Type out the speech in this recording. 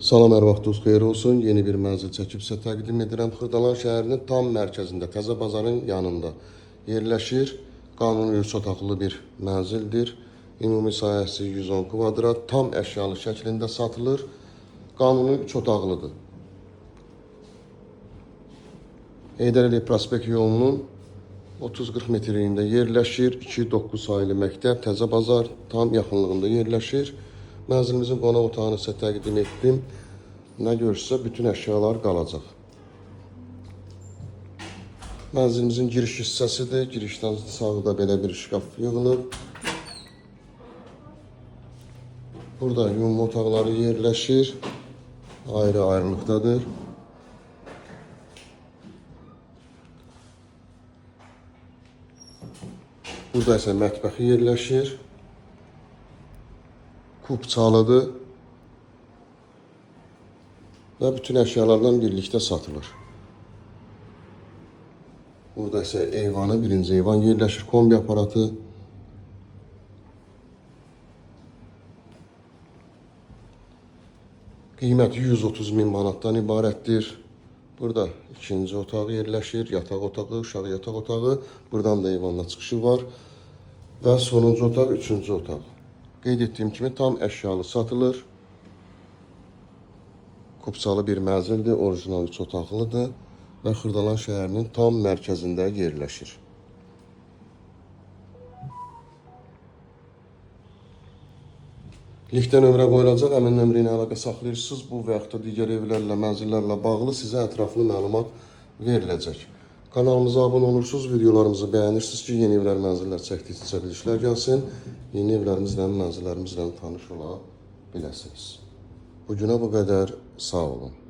Salam, hər vaxtınız xeyir olsun. Yeni bir mənzil çəkib sizə təqdim edirəm. Xırdalan şəhərinin tam mərkəzində, Təzə bazarın yanında yerləşir. Qanuni 3 otaqlı bir mənzildir. Ümumi sahəsi 110 kvadrat, tam əşyalı şəklində satılır. Qanuni 3 otaqlıdır. Heydər Əliyev prospekt yolunun 30-40 metrliyində yerləşir. 2-9 sayılı məktəb, Təzə bazar tam yaxınlığında yerləşir. Mənzilimizin qonaq otağını sizə təqdim etdim. Nə görürsə, bütün əşyalar qalacaq. Mənzilimizin giriş hissəsidir. Girişdən sağda belə bir şkaf yığılıb. Burada yumma otaqları yerləşir. Ayrı-ayrılıqdadır. Burada isə mətbəxi yerləşir. Kupçalıdır və bütün əşyalarla birlikdə satılır. Burada isə eyvanı, birinci eyvan yerləşir, kombi aparatı. Qiyməti 130.000 manatdan ibarətdir. Burada ikinci otaq yerləşir, yataq otağı, uşaq yataq otağı. Buradan da eyvanla çıxışı var. Və sonuncu otaq, üçüncü otaq. Qeyd etdiyim kimi tam əşyalı satılır. Kupçalı bir mənzildir, orijinal 3 otaqlıdır və Xırdalan şəhərinin tam mərkəzində yerləşir. Linkdə nömrə qoyulacaq, həmin nömrə ilə əlaqə saxlayırsınız. Bu və yaxud da digər evlərlə, mənzillərlə bağlı sizə ətraflı məlumat veriləcək. Kanalımıza abunə olursunuz, videolarımızı bəyənirsiniz ki, yeni evlər, mənzillər çəkdikcə çəkilişlər gəlsin. Yeni evlərimizlə, mənzillərimizlə tanış ola biləsiniz. Bugünə bu qədər, sağ olun.